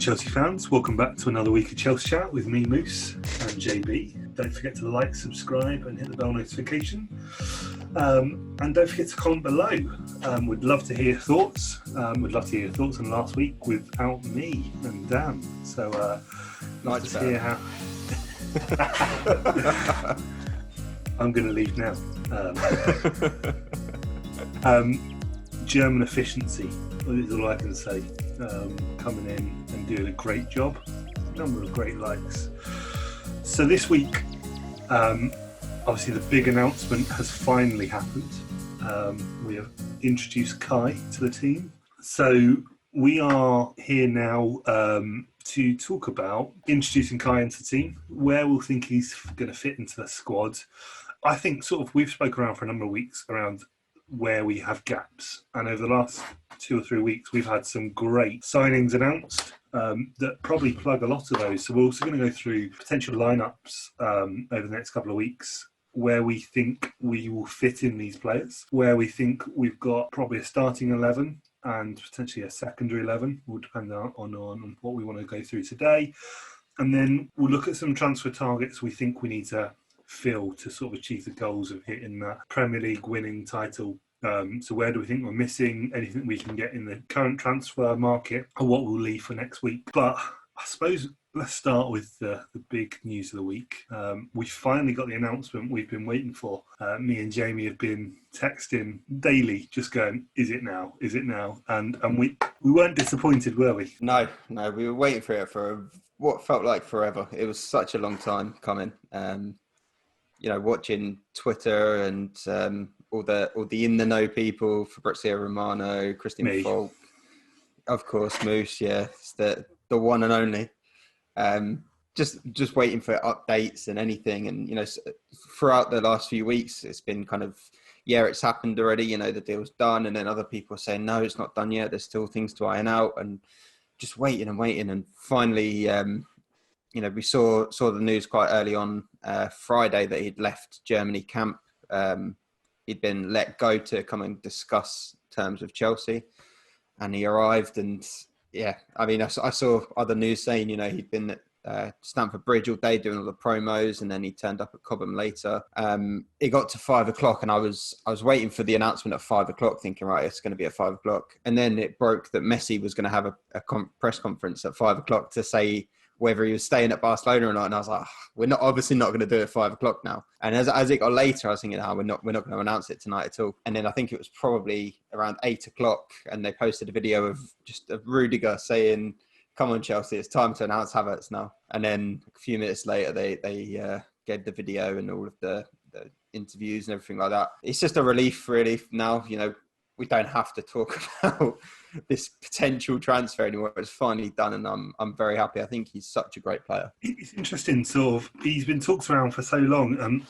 Chelsea fans, welcome back to another week of Chelsea Chat with me, Moose, and JB. Don't forget to like, subscribe and hit the bell notification. And don't forget to comment below. We'd love to hear your thoughts. We'd love to hear your thoughts on last week without me and Dan. So, nice to hear how... I'm going to leave now. German efficiency is all I can say. Coming in and doing a great job. A number of great likes. So this week, obviously the big announcement has finally happened. We have introduced Kai to the team. So we are here now to talk about introducing Kai into the team, where we'll think he's going to fit into the squad. I think sort of we've spoken around for a number of weeks around where we have gaps. And over the last 2 or 3 weeks, we've had some great signings announced that probably plug a lot of those. So we're also going to go through potential lineups over the next couple of weeks, where we think we will fit in these players, where we think we've got probably a starting 11 and potentially a secondary 11. Will depend on what we want to go through today. And then we'll look at some transfer targets we think we need to fill to sort of achieve the goals of hitting that Premier League winning title. So where do we think we're missing? Anything we can get in the current transfer market, or what we'll leave for next week. But I suppose let's start with the big news of the week. We finally got the announcement we've been waiting for. Me and Jamie have been texting daily, just going, is it now? Is it now? And we weren't disappointed, were we? No, we were waiting for it for what felt like forever. It was such a long time coming. Watching Twitter and all the in the know people, Fabrizio Romano, Christian Falk, of course, Moose, yeah, it's the one and only. Just waiting for updates and anything, and throughout the last few weeks, it's been kind of, it's happened already. The deal's done, and then other people are saying no, it's not done yet. There's still things to iron out, and just waiting, and finally. We saw the news quite early on Friday that he'd left Germany camp. He'd been let go to come and discuss terms with Chelsea, and he arrived. And I saw other news saying he'd been at Stamford Bridge all day doing all the promos, and then he turned up at Cobham later. It got to 5 o'clock, and I was waiting for the announcement at 5 o'clock, thinking, right, it's going to be at 5 o'clock. And then it broke that Messi was going to have a press conference at 5 o'clock to say whether he was staying at Barcelona or not. And I was like, we're obviously not going to do it at 5 o'clock now. And as it got later, I was thinking, we're not going to announce it tonight at all. And then I think it was probably around 8 o'clock, and they posted a video of Rudiger saying, come on, Chelsea, it's time to announce Havertz now. And then a few minutes later, they gave the video and all of the interviews and everything like that. It's just a relief, really, now. We don't have to talk about this potential transfer anymore. It's finally done, and I'm very happy. I think he's such a great player. It's interesting, sort of. He's been talked around for so long.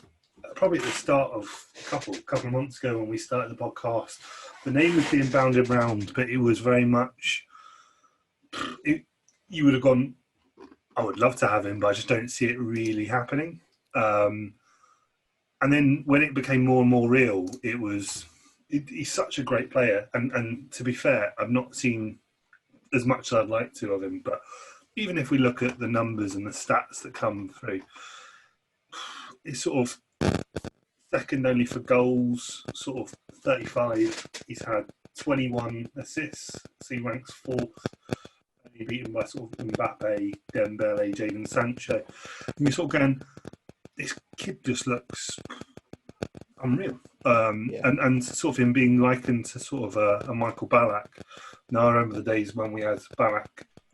Probably at the start of a couple of months ago when we started the podcast, the name was being bounded around, but it was very much. You would have gone, I would love to have him, but I just don't see it really happening. And then when it became more and more real, it was. He's such a great player, and to be fair, I've not seen as much as I'd like to of him. But even if we look at the numbers and the stats that come through, it's sort of second only for goals, sort of 35. He's had 21 assists, so he ranks fourth. He's beaten by sort of Mbappe, Dembele, Jadon Sancho. And you're sort of going, this kid just looks unreal. And sort of him being likened to sort of a Michael Ballack. Now, I remember the days when we had Ballack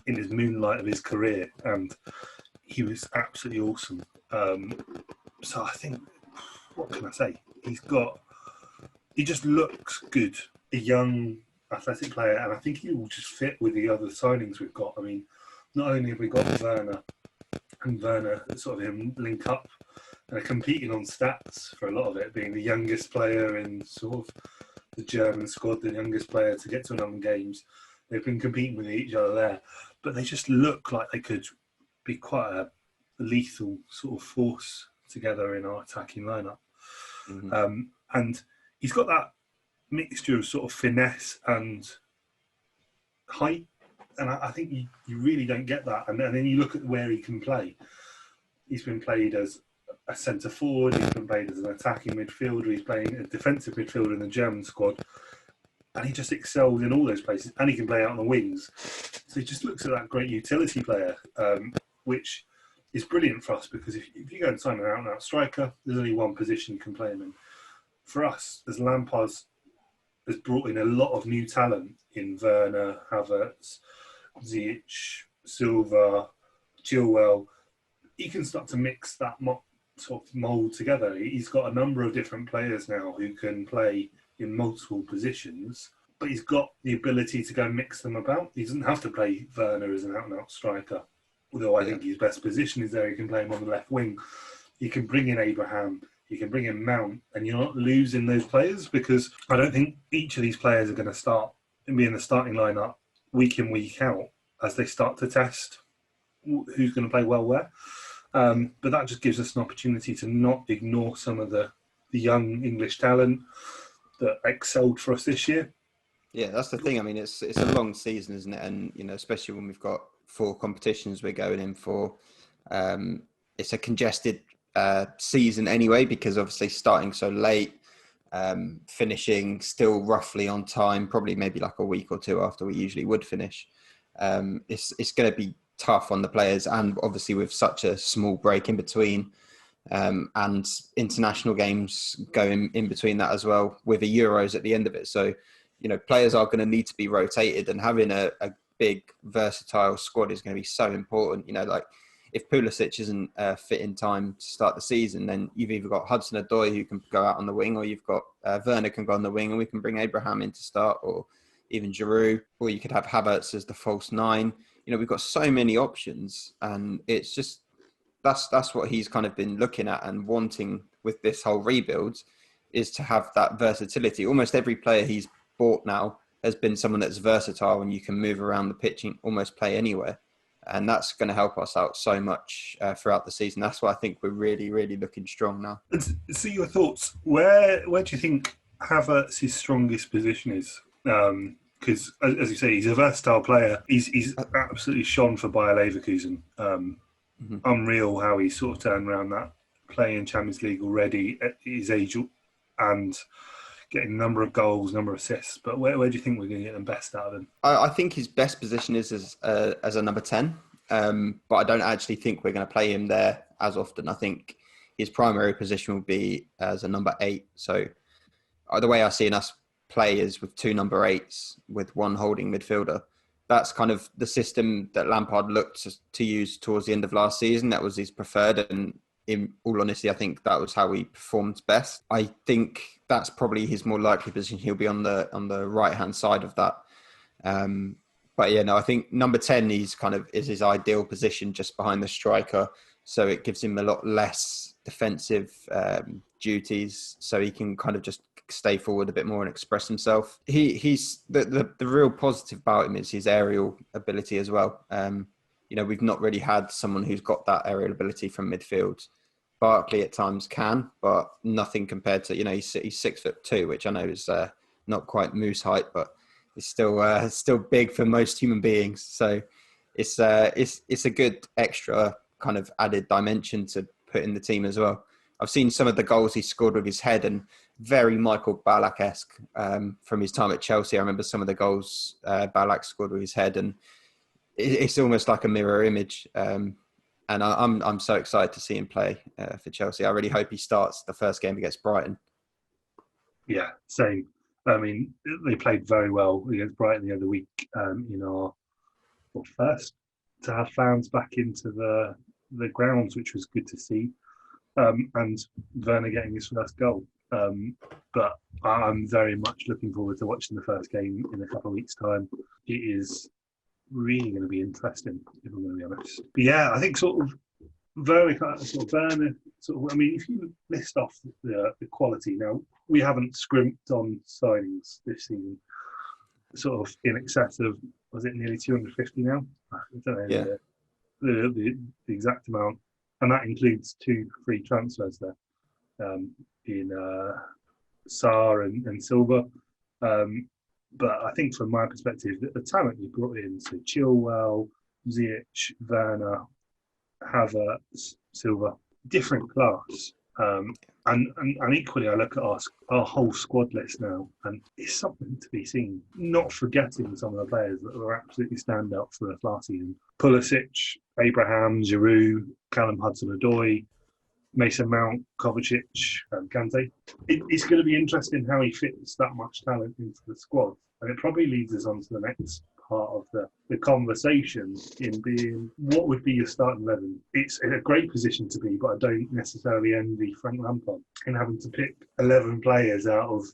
in his moonlight of his career, and he was absolutely awesome. So I think, what can I say? He just looks good, a young, athletic player, and I think he will just fit with the other signings we've got. I mean, not only have we got Werner sort of him link up, and are competing on stats for a lot of it, being the youngest player in sort of the German squad, the youngest player to get to 11 games. They've been competing with each other there, but they just look like they could be quite a lethal sort of force together in our attacking lineup. Mm-hmm. And he's got that mixture of sort of finesse and height And I think you really don't get that. And then you look at where he can play. He's been played as a centre forward. He's been played as an attacking midfielder. He's playing a defensive midfielder in the German squad, and he just excels in all those places. And he can play out on the wings. So he just looks at that great utility player, which is brilliant for us, because if you go and sign an out-and-out striker, there's only one position you can play him in. For us, as Lampard has brought in a lot of new talent in Werner, Havertz, Ziyech, Silva, Chilwell, he can start to mix that sort of mould together. He's got a number of different players now who can play in multiple positions, but he's got the ability to go mix them about. He doesn't have to play Werner as an out-and-out striker, although I think his best position is there. He can play him on the left wing. He can bring in Abraham. He can bring in Mount, and you're not losing those players, because I don't think each of these players are going to start and be in the starting lineup week in, week out as they start to test who's going to play well where. But that just gives us an opportunity to not ignore some of the young English talent that excelled for us this year. Yeah, that's the thing. I mean, it's a long season, isn't it? And, especially when we've got 4 competitions we're going in for, it's a congested season anyway, because obviously starting so late, finishing still roughly on time, probably maybe like a week or 2 after we usually would finish. It's going to be tough on the players, and obviously with such a small break in between, and international games going in between that as well, with the Euros at the end of it. So, players are going to need to be rotated, and having a big versatile squad is going to be so important. Like if Pulisic isn't fit in time to start the season, then you've either got Hudson-Odoi who can go out on the wing, or you've got Werner can go on the wing, and we can bring Abraham in to start, or even Giroud, or you could have Havertz as the false 9. We've got so many options, and it's just that's what he's kind of been looking at and wanting with this whole rebuild, is to have that versatility. Almost every player he's bought now has been someone that's versatile, and you can move around the pitch and almost play anywhere. And that's going to help us out so much throughout the season. That's why I think we're really, really looking strong now. So your thoughts, where do you think Havertz's strongest position is? Because, as you say, he's a versatile player. He's absolutely shone for Bayer Leverkusen. Unreal how he sort of turned around that, playing Champions League already at his age and getting a number of goals, number of assists. But where do you think we're going to get the best out of him? I think his best position is as a number 10, but I don't actually think we're going to play him there as often. I think his primary position will be as a number 8. So the way I see us play is with 2 number 8s with 1 holding midfielder. That's kind of the system that Lampard looked to use towards the end of last season. That was his preferred, and in all honesty, I think that was how he performed best. I think that's probably his more likely position. He'll be on the right hand side of that. But yeah, no, I think number 10 is his ideal position, just behind the striker. So it gives him a lot less defensive duties, so he can kind of just stay forward a bit more and express himself. He's the real positive about him is his aerial ability as well. We've not really had someone who's got that aerial ability from midfield. Barkley at times can, but nothing compared to, he's 6'2", which I know is not quite moose height, but it's still big for most human beings. So it's a good extra kind of added dimension to put in the team as well. I've seen some of the goals he scored with his head, and very Michael Ballack-esque from his time at Chelsea. I remember some of the goals Ballack scored with his head, and it's almost like a mirror image. And I'm so excited to see him play for Chelsea. I really hope he starts the first game against Brighton. Yeah, same. I mean, they played very well against Brighton the other week in our first to have fans back into the grounds, which was good to see. And Werner getting his first goal. But I'm very much looking forward to watching the first game in a couple of weeks' time. It is really going to be interesting, if I'm going to be honest. But yeah, I think Werner, I mean, if you list off the quality, now we haven't scrimped on signings this season, sort of in excess of, was it nearly 250 now? I don't know the exact amount. And that includes 2 free transfers there in Sarr and Silva. But I think from my perspective, the talent you brought in, so Chilwell, Ziyech, Werner, Havertz, Silva, different class. And equally, I look at our whole squad list now, and it's something to be seen. Not forgetting some of the players that were absolutely standout for us last season: Pulisic, Abraham, Giroud, Callum Hudson-Odoi, Mason Mount, Kovacic, Kante. It's going to be interesting how he fits that much talent into the squad, and it probably leads us on to the next part of the conversation in being what would be your starting 11. It's in a great position to be, but I don't necessarily envy Frank Lampard in having to pick 11 players out of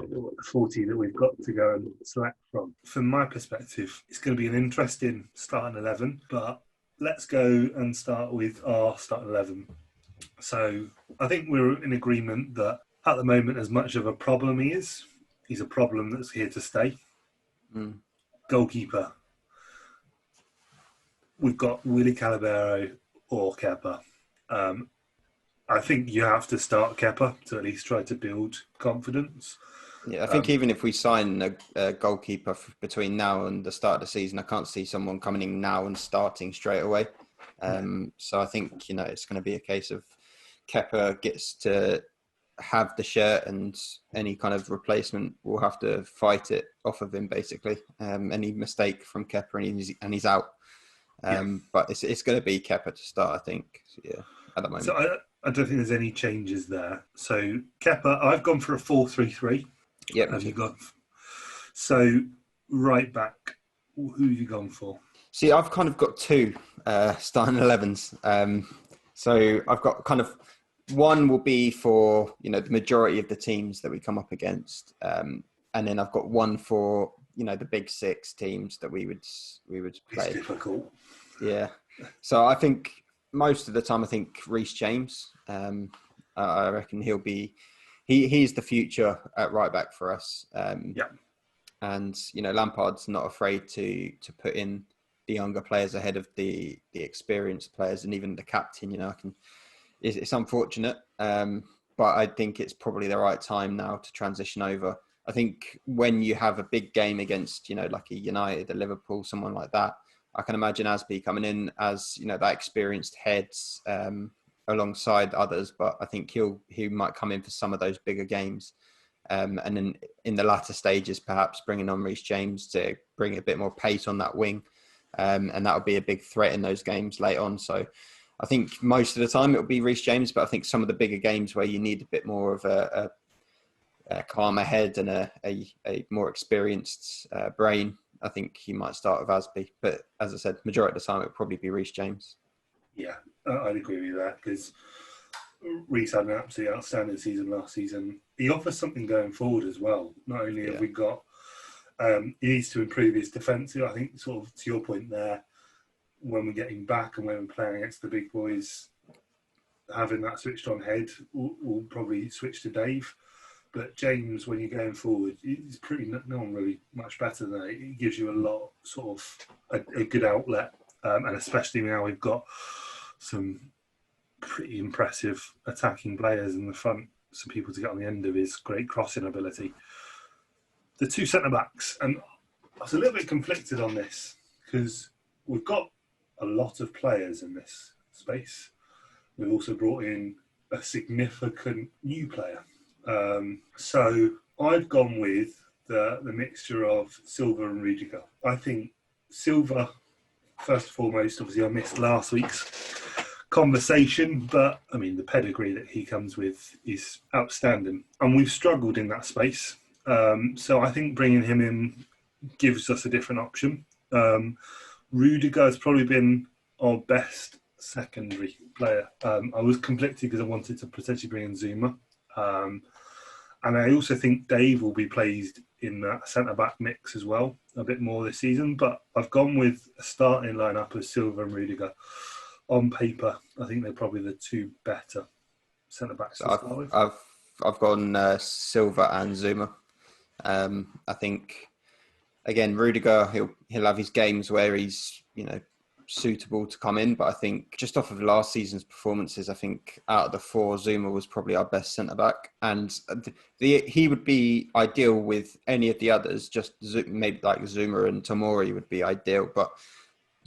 the 40 that we've got to go and select from. From my perspective, it's going to be an interesting starting 11, but let's go and start with our starting 11. So I think we're in agreement that at the moment, as much of a problem he's a problem that's here to stay. Goalkeeper, we've got Willy Calabero or Kepa. I think you have to start Kepa to at least try to build confidence. Yeah, I think even if we sign a goalkeeper between now and the start of the season, I can't see someone coming in now and starting straight away. So I think, it's going to be a case of Kepa gets to have the shirt, and any kind of replacement will have to fight it off of him, basically. Any mistake from Kepa and he's out. But it's going to be Kepa to start, I think. So, yeah, at the moment. So I don't think there's any changes there. So Kepa, I've gone for a 4-3-3. Yep. Have you gone? So right back, who have you gone for? See, I've kind of got two starting 11s. So I've got kind of one will be for the majority of the teams that we come up against, and then I've got one for the big six teams that we would play. It's difficult. Yeah. So I think most of the time, I think Reece James. I reckon he's the future at right back for us. And Lampard's not afraid to put in the younger players ahead of the experienced players, and even the captain. It's unfortunate, but I think it's probably the right time now to transition over. I think when you have a big game against, like a United, a Liverpool, someone like that, I can imagine Asby coming in as, that experienced heads alongside others. But I think he might come in for some of those bigger games. And then in the latter stages, perhaps bringing on Reece James to bring a bit more pace on that wing. And that would be a big threat in those games late on. So I think most of the time it will be Reece James, but I think some of the bigger games where you need a bit more of a calmer head and a more experienced brain, I think he might start with Asby. But as I said, majority of the time it will probably be Reece James. Yeah, I'd agree with you there, because Reece had an absolutely outstanding season last season. He offers something going forward as well. Not only have we got, he needs to improve his defensive. I think, sort of to your point there, when we're getting back and when we're playing against the big boys, having that switched on head will probably switch to Dave. But James, when you're going forward, he's pretty no one really much better than that. It gives you a lot, sort of a good outlet, and especially now we've got some pretty impressive attacking players in the front, some people to get on the end of his great crossing ability. The two centre backs, and I was a little bit conflicted on this because we've got a lot of players in this space. We've also brought in a significant new player. So I've gone with the mixture of Silva and Rudiger. I think Silva, first and foremost, obviously I missed last week's conversation, but I mean the pedigree that he comes with is outstanding, and we've struggled in that space. So I think bringing him in gives us a different option. Rudiger has probably been our best secondary player. I was conflicted because I wanted to potentially bring in Zuma. And I also think Dave will be placed in that centre-back mix as well, a bit more this season. But I've gone with a starting lineup of Silva and Rudiger. On paper, I think they're probably the two better centre-backs to start with. I've gone Silva and Zuma. I think, again, Rudiger, he'll have his games where he's, suitable to come in. But I think just off of last season's performances, I think out of the four, Zuma was probably our best centre-back. And he would be ideal with any of the others, just maybe like Zuma and Tomori would be ideal. But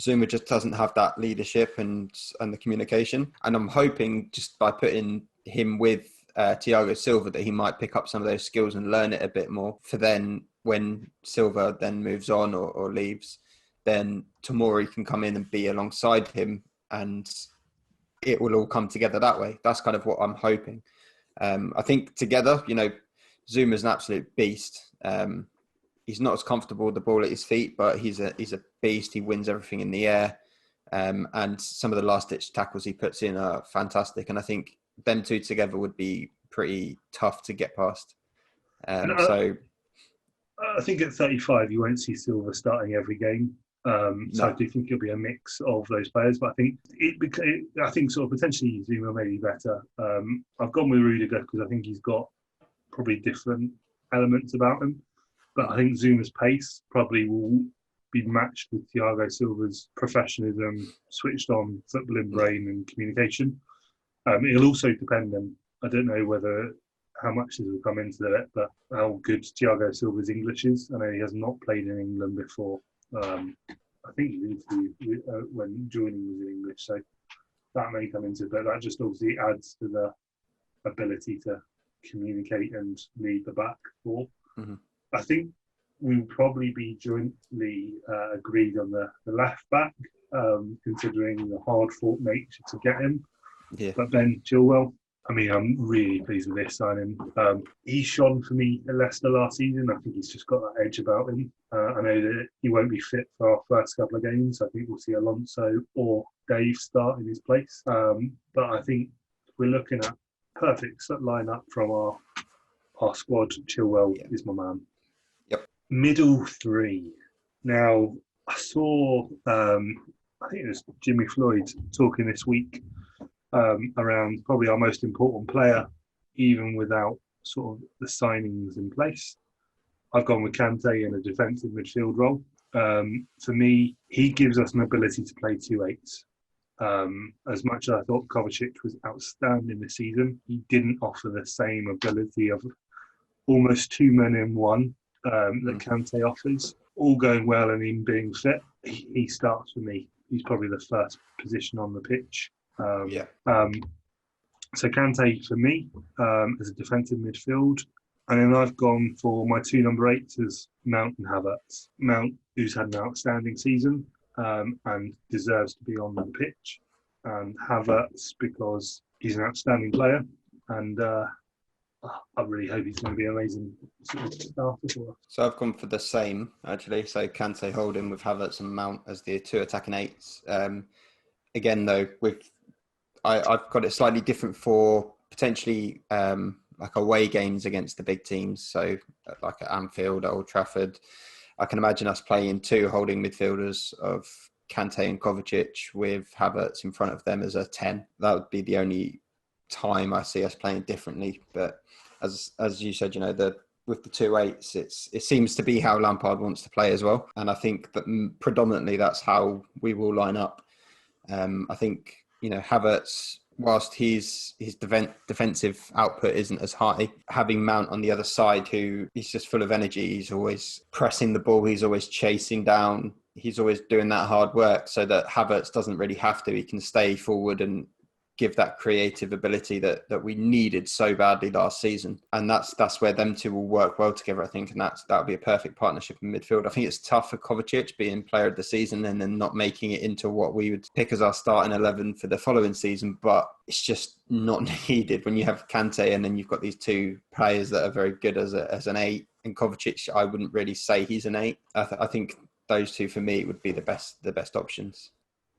Zuma just doesn't have that leadership and the communication. And I'm hoping just by putting him with Thiago Silva that he might pick up some of those skills and learn it a bit more for then when Silva then moves on or leaves, then Tomori can come in and be alongside him and it will all come together that way. That's kind of what I'm hoping. I think together, Zuma's an absolute beast. He's not as comfortable with the ball at his feet, but he's a beast. He wins everything in the air. And some of the last-ditch tackles he puts in are fantastic. And I think them two together would be pretty tough to get past. I think at 35, you won't see Silva starting every game. So I do think it'll be a mix of those players. But I think sort of potentially Zuma may be better. I've gone with Rudiger because I think he's got probably different elements about him. But I think Zuma's pace probably will be matched with Thiago Silva's professionalism, switched on footballing brain and communication. It'll also depend on, I don't know how much this will come into it, but how good Thiago Silva's English is. I know he has not played in England before. I think he interviewed when joining was in English, so that may come into it. But that just obviously adds to the ability to communicate and lead the back four. Mm-hmm. I think we'll probably be jointly agreed on the left back, considering the hard-fought nature to get him. Yeah. But Ben Chilwell, I mean, I'm really pleased with this signing. He shone for me at Leicester last season. I think he's just got that edge about him. I know that he won't be fit for our first couple of games. I think we'll see Alonso or Dave start in his place. But I think we're looking at perfect lineup from our squad. Chilwell is my man. Yep. Middle three. Now, I saw, I think it was Jimmy Floyd talking this week around probably our most important player, even without sort of the signings in place. I've gone with Kante in a defensive midfield role. For me, he gives us an ability to play 2-8s. As much as I thought Kovacic was outstanding this season, he didn't offer the same ability of almost two men in one that Kante offers. All going well and him being fit, he starts for me. He's probably the first position on the pitch. So Kante for me as a defensive midfield. And then I've gone for my two number 8s as Mount and Havertz. Mount, who's had an outstanding season and deserves to be on the pitch. And Havertz because he's an outstanding player. And I really hope he's going to be an amazing starter for us. So I've gone for the same, actually. So Kante holding with Havertz and Mount as the two attacking 8s. Again, though, I've got it slightly different for potentially like away games against the big teams. So like at Anfield, at Old Trafford, I can imagine us playing two holding midfielders of Kante and Kovacic with Havertz in front of them as a 10. That would be the only time I see us playing differently. But as you said, with the 2-8s, it seems to be how Lampard wants to play as well. And I think that predominantly that's how we will line up. I think, Havertz, whilst his defensive output isn't as high, having Mount on the other side, who he's just full of energy, he's always pressing the ball, he's always chasing down, he's always doing that hard work, so that Havertz doesn't really have to. He can stay forward and give that creative ability that we needed so badly last season. And that's where them two will work well together, I think. And that'll be a perfect partnership in midfield. I think it's tough for Kovacic being player of the season and then not making it into what we would pick as our starting 11 for the following season. But it's just not needed when you have Kante and then you've got these two players that are very good as an 8. And Kovacic, I wouldn't really say he's an 8. I think those two for me would be the best options.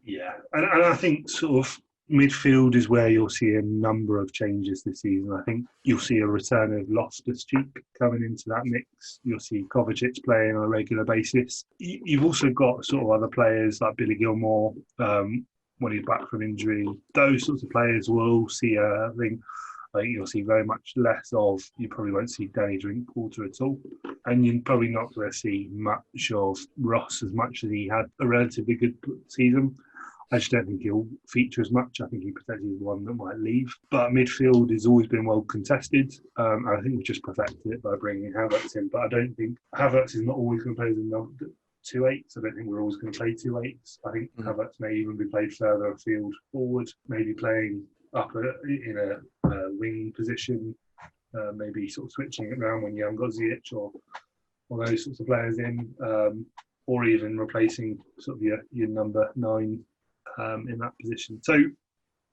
Yeah, and I think sort of midfield is where you'll see a number of changes this season. I think you'll see a return of Loftus-Cheek coming into that mix. You'll see Kovacic playing on a regular basis. You've also got sort of other players like Billy Gilmore when he's back from injury. Those sorts of players will see I think you'll see very much less of. You probably won't see Danny Drinkwater at all. And you're probably not going to see much of Ross as much as he had a relatively good season. I just don't think he'll feature as much. I think he potentially is one that might leave. But midfield has always been well contested. I think we just perfected it by bringing Havertz in. But I don't think Havertz is not always going to play the 2-8s. I don't think we're always going to play 2-8s. I think Havertz may even be played further afield forward, maybe playing up in a wing position, maybe sort of switching it around when you haven't got Ziyech or those sorts of players in, or even replacing sort of your number 9 in that position. So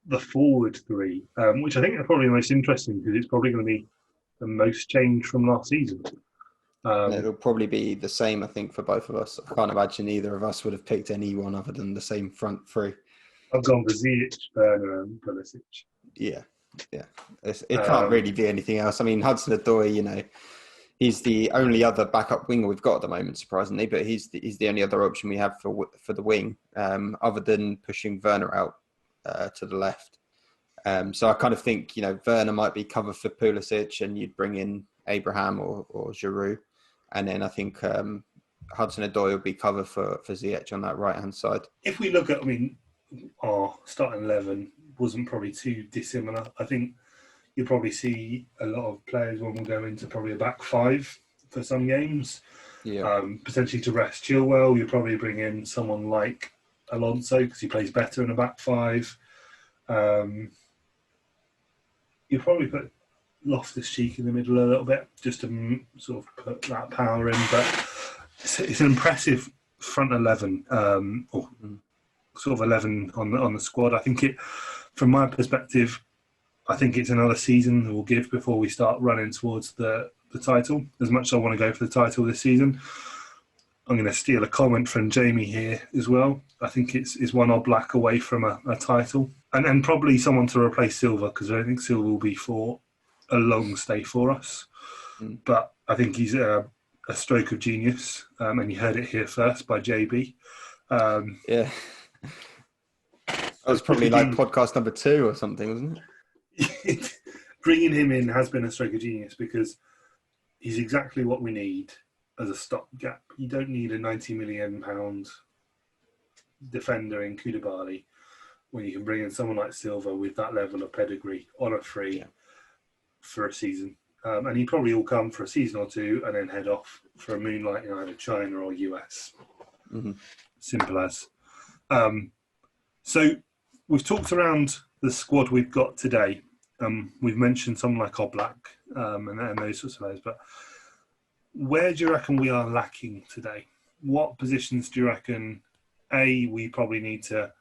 the forward 3, which I think are probably the most interesting because it's probably going to be the most change from last season. It'll probably be the same, I think, for both of us. I can't imagine either of us would have picked anyone other than the same front 3. I've gone for Ziyech, Werner, and Pulisic. Yeah. It can't really be anything else. I mean, Hudson-Odoi, he's the only other backup winger we've got at the moment, surprisingly, but he's the only other option we have for the wing, other than pushing Werner out to the left. So I kind of think, Werner might be covered for Pulisic, and you'd bring in Abraham or Giroud. And then I think Hudson-Odoi will be covered for Ziyech on that right-hand side. If we look at, our starting 11 wasn't probably too dissimilar. I think you'll probably see a lot of players when we'll go into probably a back 5 for some games. Yeah. Potentially to rest Chilwell, you'll probably bring in someone like Alonso because he plays better in a back 5. You'll probably put Loftus-Cheek in the middle a little bit just to sort of put that power in. But it's an impressive front 11, or sort of 11 on the squad. I think from my perspective, I think it's another season we'll give before we start running towards the title. As much as I want to go for the title this season, I'm going to steal a comment from Jamie here as well. I think it's one Oblak away from a title. And probably someone to replace Silva, because I don't think Silva will be for a long stay for us. But I think he's a stroke of genius. And you heard it here first by JB. Yeah. That was probably like podcast number 2 or something, wasn't it? Bringing him in has been a stroke of genius because he's exactly what we need as a stopgap. You don't need a £90 million defender in Koulibaly when you can bring in someone like Silva with that level of pedigree on a free for a season. And he probably will come for a season or 2 and then head off for a moonlight in either China or US. Simple as. So we've talked around the squad we've got today. We've mentioned someone like Oblak and those sorts of players, but where do you reckon we are lacking today? What positions do you reckon, we probably need to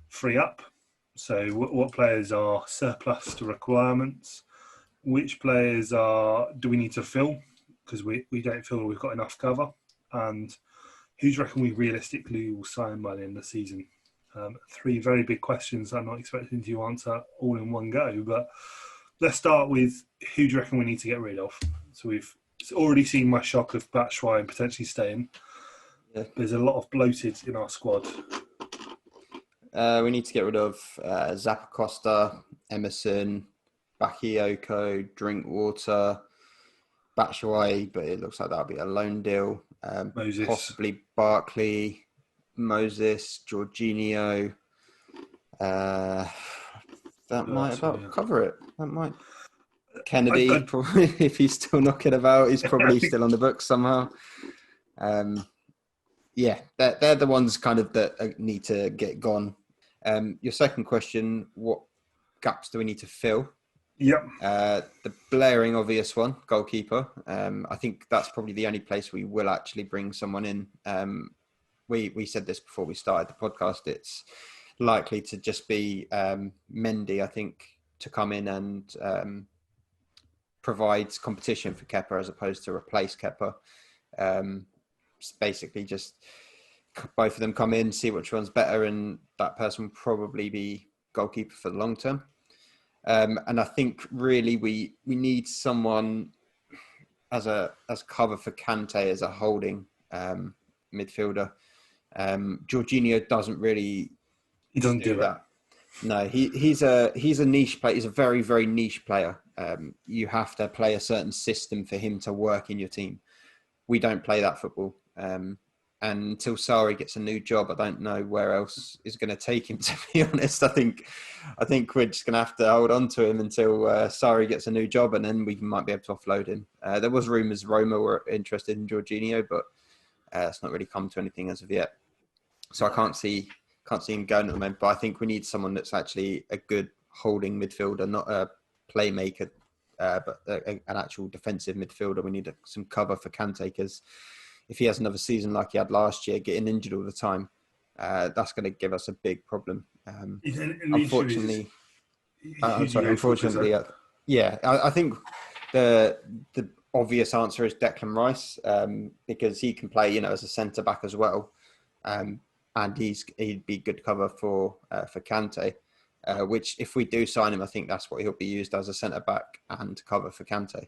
free up? So what players are surplus to requirements? Which players do we need to fill? Because we don't feel we've got enough cover. And who do you reckon we realistically will sign by the end of the season? 3 very big questions I'm not expecting you to answer all in one go, but let's start with who do you reckon we need to get rid of? So we've already seen my shock of Batshuayi potentially staying. Yeah. There's a lot of bloated in our squad. We need to get rid of Zappacosta, Emerson, Bakayoko, Drinkwater, Batshuayi, but it looks like that'll be a loan deal. Moses. Possibly Barkley, Moses, Jorginho. That might about cover it. That might. Kennedy, probably, if he's still knocking about, he's probably still on the books somehow. They're the ones kind of that need to get gone. Your second question, what gaps do we need to fill? Yep. The blaring obvious one, goalkeeper. I think that's probably the only place we will actually bring someone in. We said this before we started the podcast. It's likely to just be Mendy, I think, to come in and provide competition for Kepa as opposed to replace Kepa. Basically, just both of them come in, see which one's better, and that person will probably be goalkeeper for the long term. And I think really we need someone as cover for Kante as a holding midfielder. Jorginho doesn't really. He doesn't do that. No, he's a niche player. He's a very, very niche player. You have to play a certain system for him to work in your team. We don't play that football, and And until Sarri gets a new job, I don't know where else is going to take him, to be honest. I think we're just going to have to hold on to him until Sarri gets a new job, and then we might be able to offload him. There was rumours Roma were interested in Jorginho, but it's not really come to anything as of yet. So I can't see him going at the moment. But I think we need someone that's actually a good holding midfielder, not a playmaker, but an actual defensive midfielder. We need some cover for Kante, because if he has another season like he had last year, getting injured all the time, that's going to give us a big problem. Unfortunately, I think the obvious answer is Declan Rice, because he can play, as a centre back as well, and he'd be good cover for Kante. Which, if we do sign him, I think that's what he'll be used as, a centre back and cover for Kante.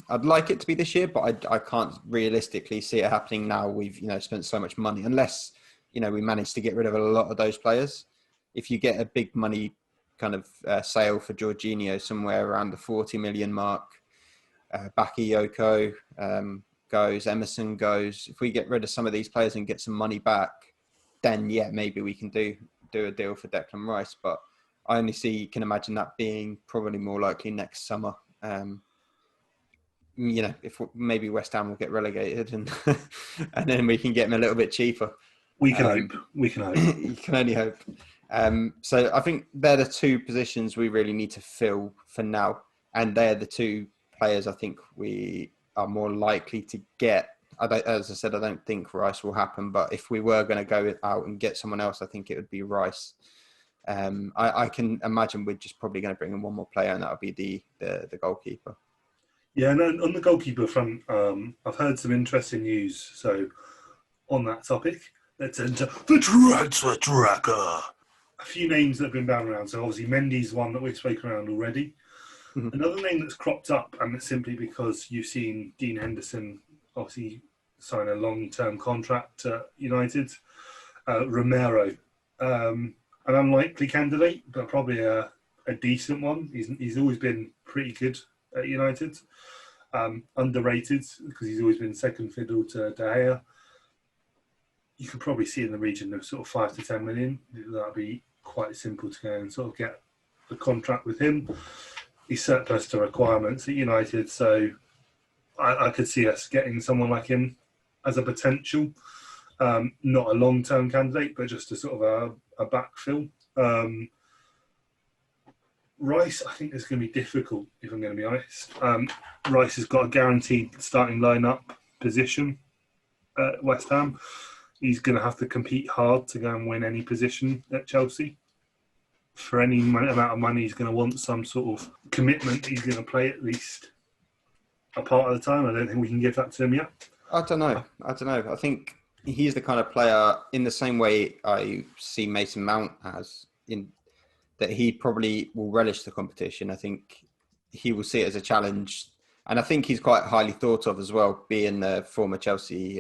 I'd like it to be this year, but I can't realistically see it happening now. We've spent so much money, unless we manage to get rid of a lot of those players. If you get a big money kind of sale for Jorginho somewhere around the 40 million mark, Bakayoko goes, Emerson goes. If we get rid of some of these players and get some money back, then maybe we can do a deal for Declan Rice. But I only can imagine that being probably more likely next summer. If maybe West Ham will get relegated and and then we can get him a little bit cheaper. We can hope. You can only hope. So I think they're the two positions we really need to fill for now, and they're the two players I think we are more likely to get. As I said, I don't think Rice will happen, but if we were going to go out and get someone else, I think it would be Rice. I can imagine we're just probably going to bring in one more player, and that would be the goalkeeper. Yeah, and on the goalkeeper front, I've heard some interesting news. So on that topic, let's enter the transfer tracker. A few names that have been bounced around. So obviously Mendy's one that we've spoken around already. Mm-hmm. Another name that's cropped up, and it's simply because you've seen Dean Henderson obviously sign a long-term contract at United. Romero, an unlikely candidate, but probably a decent one. He's always been pretty good at United. Underrated, because he's always been second fiddle to De Gea. You could probably see in the region of sort of 5 to 10 million. That'd be quite simple to go and sort of get the contract with him. He's surplus to requirements at United, so I could see us getting someone like him as a potential, not a long-term candidate, but just a sort of a backfill. Rice, I think, is going to be difficult, if I'm going to be honest. Rice has got a guaranteed starting lineup position at West Ham. He's going to have to compete hard to go and win any position at Chelsea. For any amount of money, he's going to want some sort of commitment. He's going to play at least a part of the time. I don't think we can give that to him yet. I don't know. I think he's the kind of player, in the same way I see Mason Mount as, in that he probably will relish the competition. I think he will see it as a challenge. And I think he's quite highly thought of as well, being the former Chelsea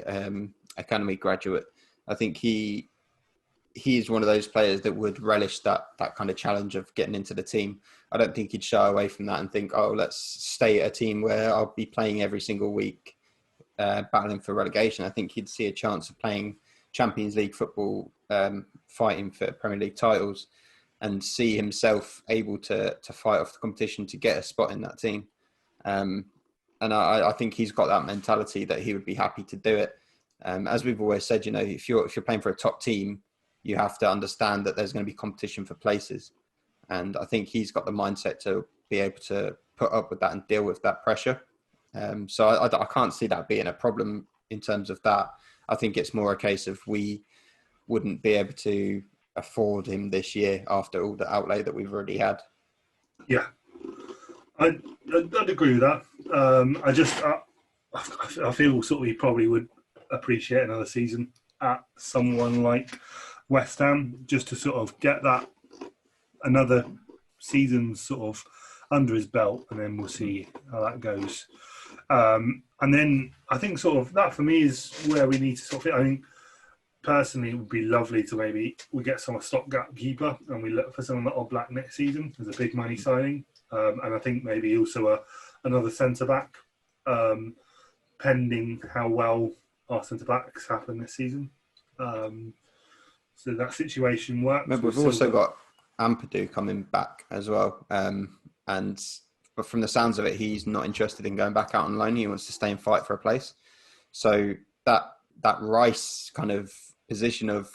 academy graduate. I think he is one of those players that would relish that kind of challenge of getting into the team. I don't think he'd shy away from that and think, let's stay at a team where I'll be playing every single week, battling for relegation. I think he'd see a chance of playing Champions League football, fighting for Premier League titles, and see himself able to fight off the competition to get a spot in that team. And I think he's got that mentality that he would be happy to do it. As we've always said, if you're playing for a top team, you have to understand that there's going to be competition for places. And I think he's got the mindset to be able to put up with that and deal with that pressure. So I can't see that being a problem in terms of that. I think it's more a case of we wouldn't be able to afford him this year after all the outlay that we've already had. Yeah, I'd agree with that. I feel sort of he probably would appreciate another season at someone like West Ham, just to sort of get that another season sort of under his belt, and then we'll see how that goes. And then I think sort of that for me is where we need to sort of fit. I think personally it would be lovely to maybe we get some stopgap keeper and we look for someone like Oblak next season as a big money signing. And I think maybe also another centre back. pending how well our centre backs happen this season. So that situation works. Remember, we've also got Ampadu coming back as well. But from the sounds of it, he's not interested in going back out on loan. He wants to stay and fight for a place. So that Rice kind of position of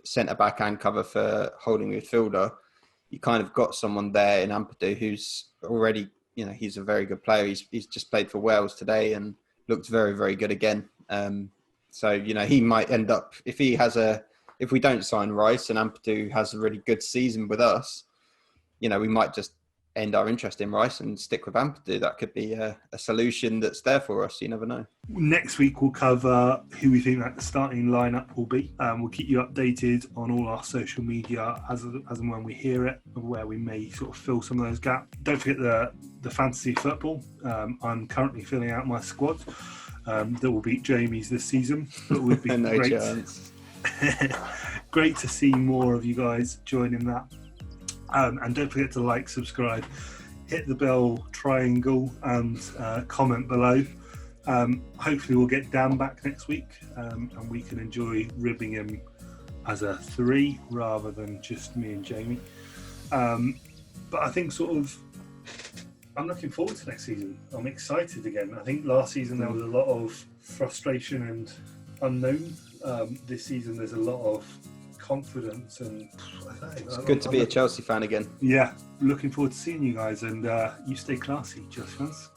centre back and cover for holding midfielder, you kind of got someone there in Ampadu who's already, he's a very good player. He's just played for Wales today and looked very, very good again. So he might end up, if we don't sign Rice and Ampadu has a really good season with us, we might just end our interest in Rice and stick with Ampadu. That could be a solution that's there for us. You never know. Next week we'll cover who we think that starting lineup will be. We'll keep you updated on all our social media as and when we hear it, where we may sort of fill some of those gaps. Don't forget the fantasy football. I'm currently filling out my squad that will beat Jamie's this season. But would be no great. chance. Great to see more of you guys joining that. And don't forget to like, subscribe, hit the bell triangle and comment below. Hopefully we'll get Dan back next week and we can enjoy ribbing him as a 3 rather than just me and Jamie. But I think I'm looking forward to next season. I'm excited again. I think last season there was a lot of frustration and unknown. This season there's a lot of confidence and it's good to be a Chelsea fan again. Yeah, looking forward to seeing you guys, and you stay classy, Chelsea fans.